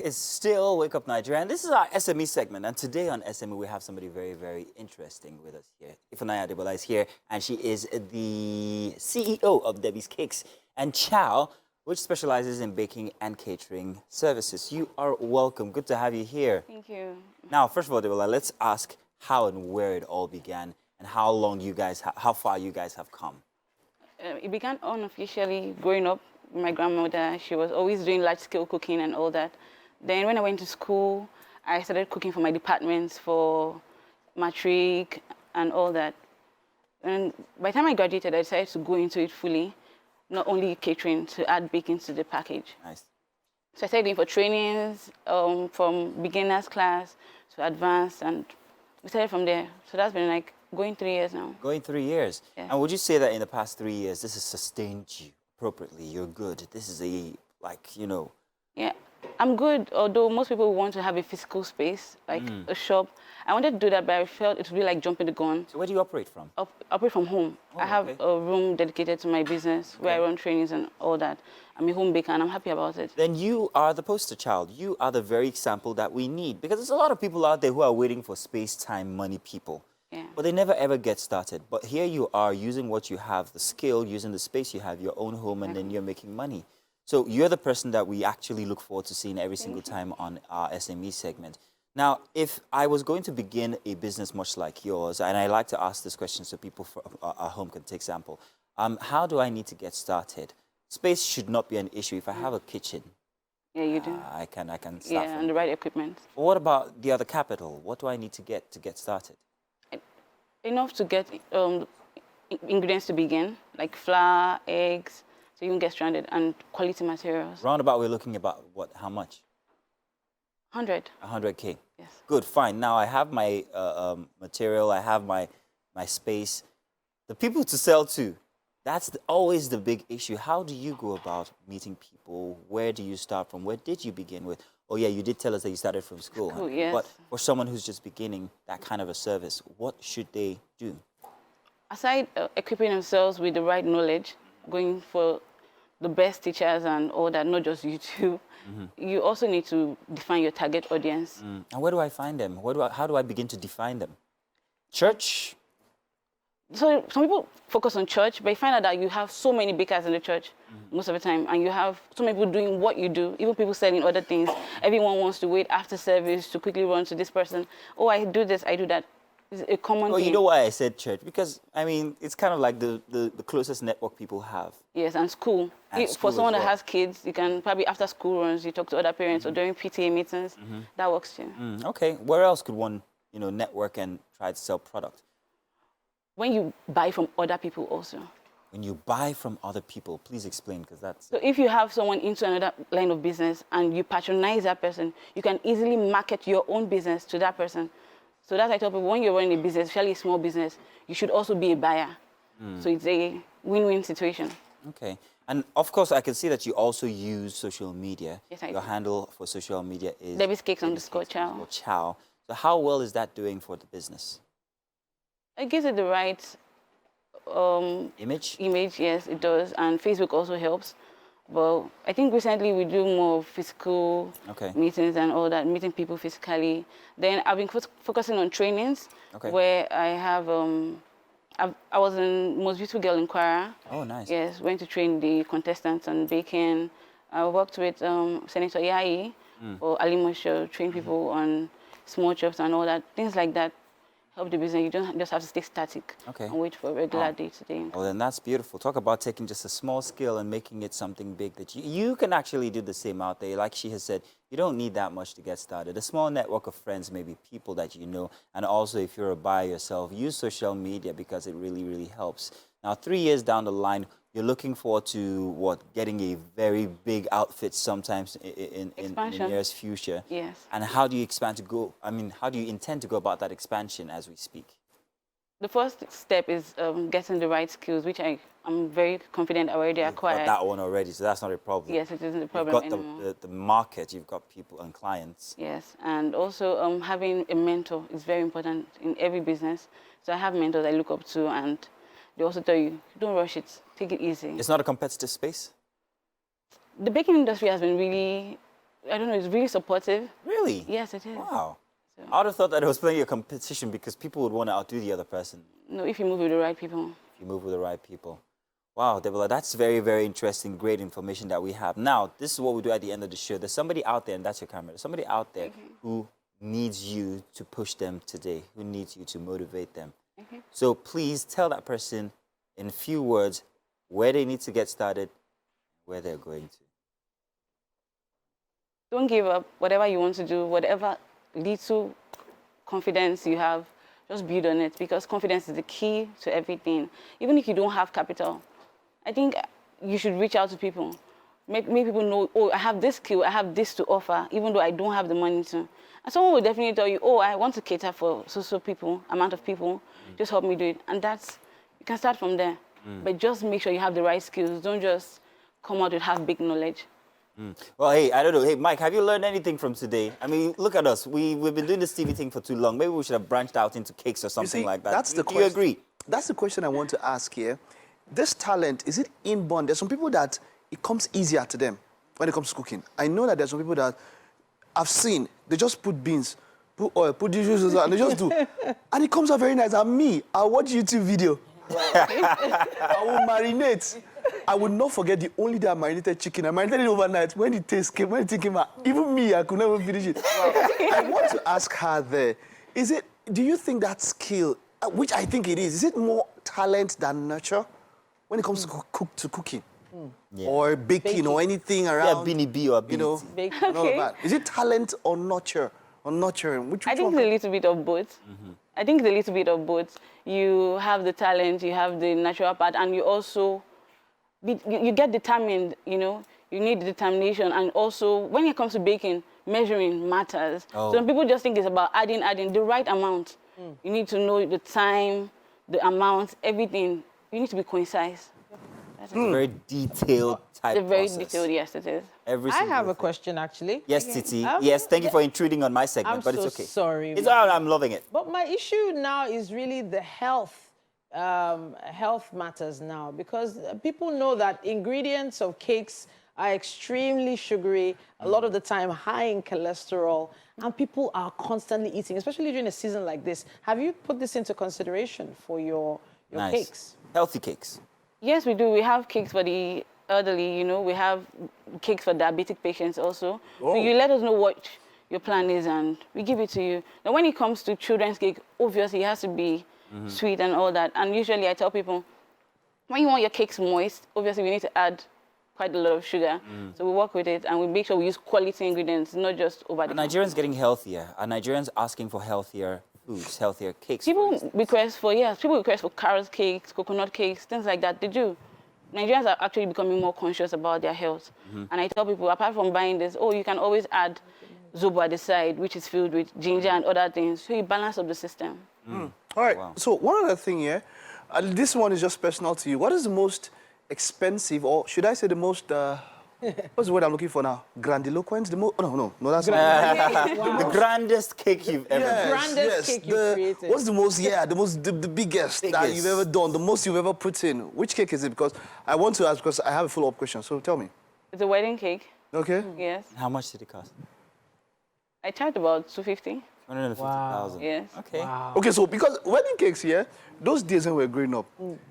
Is still Wake Up Nigeria, and this is our SME segment. And today on SME, we have somebody very, very interesting with us here. Ifunanya Adebola is here, and she is the CEO of Debbie's Cakes and Chow, which specializes in baking and catering services. You are welcome. Good to have you here. Thank you. Now, first of all, Adebola, let's ask how and where it all began, and how long you guys, how far you guys have come. It began unofficially growing up with my grandmother. She was always doing large-scale cooking and all that. Then when I went to school, I started cooking for my departments for matric and all that. And by the time I graduated, I decided to go into it fully, not only catering, to add baking to the package. Nice. So I started doing for trainings, from beginners class to advanced, and we started from there. So that's been like going 3 years now. Going 3 years. Yeah. And would you say that in the past 3 years, this has sustained you appropriately? You're good. This is a, like, you know. Yeah, I'm good, although most people want to have a physical space, like a shop. I wanted to do that, but I felt it would be like jumping the gun. So where do you operate from? Operate from home. Oh, I have okay. a room dedicated to my business where I Okay. run trainings and all that. I'm a home baker and I'm happy about it. Then you are the poster child. You are the very example that we need. Because there's a lot of people out there who are waiting for space, time, money, people. Yeah. But they never ever get started. But here you are using what you have, the skill, using the space you have, your own home, and then you're making money. So you're the person that we actually look forward to seeing every single time on our SME segment. Now, if I was going to begin a business much like yours, and I like to ask this question so people at home can take sample, how do I need to get started? Space should not be an issue. If I have a kitchen, Yeah, you do. I can start Yeah, from. and the right equipment. But what about the other capital? What do I need to get started? Enough to get ingredients to begin, like flour, eggs, so you won't get stranded, and quality materials. Roundabout, we're looking about what? How much? 100. 100K. Yes. Good, fine. Now I have my material. I have my space. The people to sell to. That's always the big issue. How do you go about meeting people? Where do you start from? Where did you begin with? Oh yeah, you did tell us that you started from school. School, yes. But for someone who's just beginning that kind of a service, what should they do? Aside equipping themselves with the right knowledge, going for the best teachers and all that, not just YouTube, you also need to define your target audience. And where do I find them? How do I begin to define them? Church? So some people focus on church, but you find out that you have so many bakers in the church most of the time, and you have so many people doing what you do, even people selling other things. Everyone wants to wait after service to quickly run to this person. Oh, I do this, I do that. It's a common Oh, thing. you know why I said church? Because, I mean, it's kind of like the closest network people have. Yes, and school. And school For someone as that well. has kids, you can probably after school runs, you talk to other parents or during PTA meetings. That works too. Okay, where else could one, network and try to sell product? When you buy from other people also. When you buy from other people, please explain, because that's... So if you have someone into another line of business and you patronize that person, you can easily market your own business to that person. So that's why I tell people, when you're running a business, especially a small business, you should also be a buyer. So it's a win-win situation. Okay. And of course, I can see that you also use social media. Yes, I Your do. handle for social media is... Debbie's Cakes Debbie's _ Cakes Chow. Chow. So how well is that doing for the business? It gives it the right Image? image, yes, it does. And Facebook also helps. But I think recently we do more physical Okay. meetings and all that, meeting people physically. Then I've been focusing on trainings, Okay. where I have, I was in Most Beautiful Girl in Kwara. Oh, nice. Yes, went to train the contestants on baking. I worked with Senator Yai for Alimo Show, train people on small chops and all that, things like that. Help the business. You don't just have to stay static Okay. and wait for a regular day-to-day. Well, then that's beautiful. Talk about taking just a small skill and making it something big that you can actually do the same out there. Like she has said, you don't need that much to get started. A small network of friends, maybe people that you know, and also if you're a buyer yourself, use social media because it really, really helps. Now, 3 years down the line, you're looking forward to what? Getting a very big outfit sometimes in the Expansion. nearest future. Yes. And how do you expand to go? I mean, how do you intend to go about that expansion as we speak? The first step is getting the right skills, which I'm very confident I already You've got acquired. that one already, so that's not a problem. Yes, it isn't a problem You've got anymore. the market, you've got people and clients. Yes, and also having a mentor is very important in every business. So I have mentors I look up to, and they also tell you, don't rush it, take it easy. It's not a competitive space? The baking industry has been really I don't know, it's really supportive. Really? Yes, it is. Wow. I would have thought that it was playing a competition because people would want to outdo the other person No, if you move with the right people. if you move with the right people. Wow, Deborah, that's very, very interesting, great information that we have. Now, this is what we do at the end of the show. There's somebody out there, and that's your camera. There's somebody out there who needs you to push them today, who needs you to motivate them. So please tell that person in a few words where they need to get started, where they're going to. Don't give up. Whatever you want to do, whatever little confidence you have, just build on it, because confidence is the key to everything. Even if you don't have capital, I think you should reach out to people. Make people know, oh, I have this skill, I have this to offer, even though I don't have the money to. And someone will definitely tell you, oh, I want to cater for so people, amount of people, just help me do it. And that's, you can start from there. But just make sure you have the right skills. Don't just come out with half big knowledge. Well, hey, I don't know. Hey, Mike, have you learned anything from today? I mean, look at us. We've been doing this TV thing for too long. Maybe we should have branched out into cakes or something like that. That's the Do you agree? That's the question I want to ask here. This talent, is it inborn? There's some people that it comes easier to them when it comes to cooking. I know that there's some people that I've seen, they just put beans, put oil, put dishes, and they just do. And it comes out very nice. And me, I'll watch YouTube video. I will marinate. I would not forget the only day I marinated chicken. I marinated it overnight. When it came out, even me, I could never finish it. I want to ask her there, do you think that skill, which I think it is it more talent than nurture when it comes to cooking? Yeah. Or baking or anything around? Yeah, Beanie B or Beanie You know, T. and all of that. Is it talent or nurture? Or nurturing? Which I think one? it's a little bit of both. I think it's a little bit of both. You have the talent, you have the natural part, and you also, you get determined, you know, you need determination. And also, when it comes to baking, measuring matters. Oh. So people just think it's about adding the right amount. You need to know the time, the amount, everything. You need to be concise. It's a very detailed type It's very process. detailed, yes, it is. Every I single have a thing. question, actually. Yes, Titi. Um, Yes, thank you for intruding on my segment, I'm but so it's okay. sorry. It's all right, I'm loving it. But my issue now is really the health. Health matters now, because people know that ingredients of cakes are extremely sugary, a lot of the time high in cholesterol, and people are constantly eating, especially during a season like this. Have you put this into consideration for your Nice. cakes? Healthy cakes. Yes, we do. We have cakes for the elderly, you know. We have cakes for diabetic patients also. So you let us know what your plan is and we give it to you. Now, when it comes to children's cake, obviously it has to be sweet and all that. And usually I tell people, when you want your cakes moist, obviously we need to add quite a lot of sugar. So we work with it and we make sure we use quality ingredients, not just over the Are Nigerians getting healthier? Are Nigerians asking for healthier foods, healthier cakes? People request for carrot cakes, coconut cakes, things like that. They do. Nigerians are actually becoming more conscious about their health. And I tell people, apart from buying this, you can always add zobo at the side, which is filled with ginger and other things. So you balance up the system. All right. Wow. So one other thing here, this one is just personal to you. What is the most expensive, or should I say the most, what's the word I'm looking for now? Grandiloquent? No, that's not. The grandest cake you've ever made. Grandest cake you've created. What's the most, the biggest that Biggest. you've ever done, the most you've ever put in? Which cake is it? Because I want to ask, because I have a follow-up question. So tell me. It's a wedding cake. Okay? Yes. How much did it cost? I charge about 250. 150,000. Yes. Okay. Wow. Okay, so because wedding cakes here, those days when we were growing up,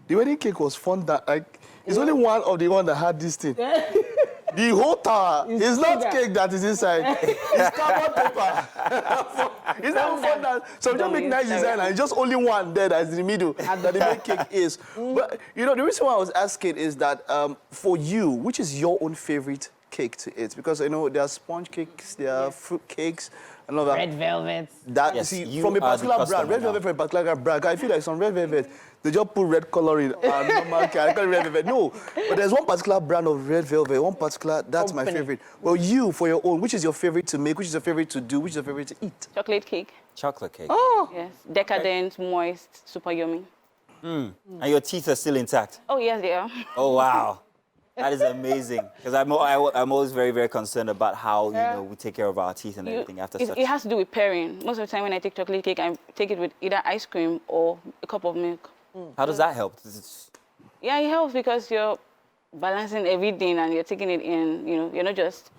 the wedding cake was fun that, like, it's only one of the one that had this thing. The whole tower is not bigger. cake that is inside. It's carbon paper. It's not fun that, so just make nice design and it's just only one there that's in the middle that the main cake is. But, you know, the reason why I was asking is that for you, which is your own favorite cake to eat? Because, you know, there are sponge cakes, there are fruit cakes, and all that. Red velvet. That, Yes, see, you from a are the particular customer brand, red now. velvet from a particular brand, I feel like some red velvet, they just put red color in and normal cake. I call it red velvet. No, but there's one particular brand of red velvet, one particular, that's my Company. favorite. Well, you, for your own, which is your favorite to make, which is your favorite to do, which is your favorite to eat? Chocolate cake. Chocolate cake. Oh, Yes. Decadent, moist, super yummy. And your teeth are still intact. Oh, yes, they are. Oh, wow. That is amazing. Because I'm always very, very concerned about how, you know, we take care of our teeth and everything after such. It has to do with pairing. Most of the time when I take chocolate cake, I take it with either ice cream or a cup of milk. How does that help? Yeah, it helps because you're balancing everything and you're taking it in, you know, you're not just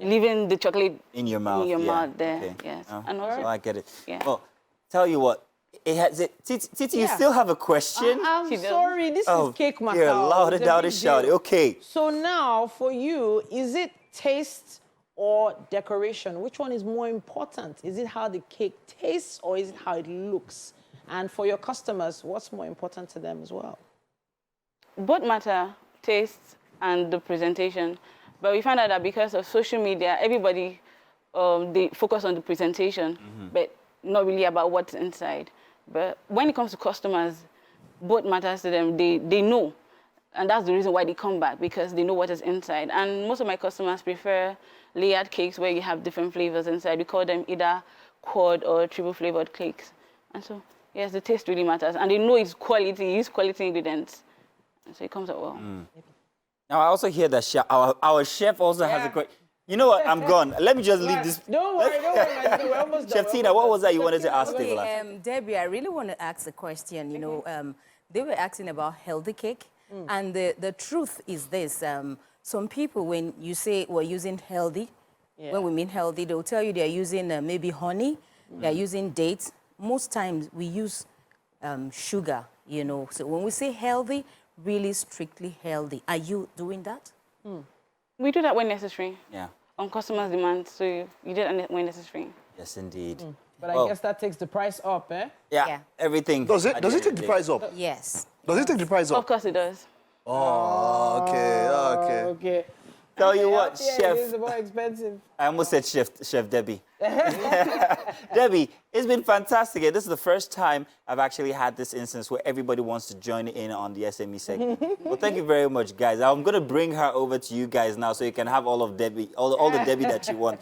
leaving the chocolate In your mouth. in your yeah. mouth there. Okay. Yes. Oh, And also, oh, I get it. Yeah. Well, tell you what. Titi, you Yeah. still have a question? I'm She does. sorry, this is cake You're Macau. louder, It's a louder, big shout. deal. Okay. So now, for you, is it taste or decoration? Which one is more important? Is it how the cake tastes or is it how it looks? And for your customers, what's more important to them as well? both matter, taste and the presentation. But we found out that because of social media, everybody, they focus on the presentation, but not really about what's inside. But when it comes to customers, both matters to them. They know. And that's the reason why they come back, because they know what is inside. And most of my customers prefer layered cakes where you have different flavors inside. We call them either quad or triple flavored cakes. And so, yes, the taste really matters. And they know it's quality, use quality ingredients. And so it comes out well. Now, I also hear that our chef also has a great... You know what? I'm gone. Let me just leave this. Don't worry, my dear, we're almost done. Chef Tina, what was that you wanted to ask people? Debbie, I really want to ask a question. You know, they were asking about healthy cake. And the truth is this. Some people, when you say we're using healthy, when we mean healthy, they'll tell you they're using maybe honey, they're using dates. Most times we use sugar, you know. So when we say healthy, really strictly healthy. Are you doing that? We do that when necessary. Yeah. On customers' demand, so you do it when necessary. Yes, indeed. But I guess that takes the price up, eh? Yeah, Yeah. everything. Does it at end take of the day. price up? Yes. Does it take the price Of up? course it does. Oh, okay, okay. Okay. Tell you what, Yeah, Chef. it is more expensive. I almost said Chef Debbie. Debbie, it's been fantastic. This is the first time I've actually had this instance where everybody wants to join in on the SME segment. Well, thank you very much, guys. I'm going to bring her over to you guys now so you can have all of Debbie, all the Debbie that you want.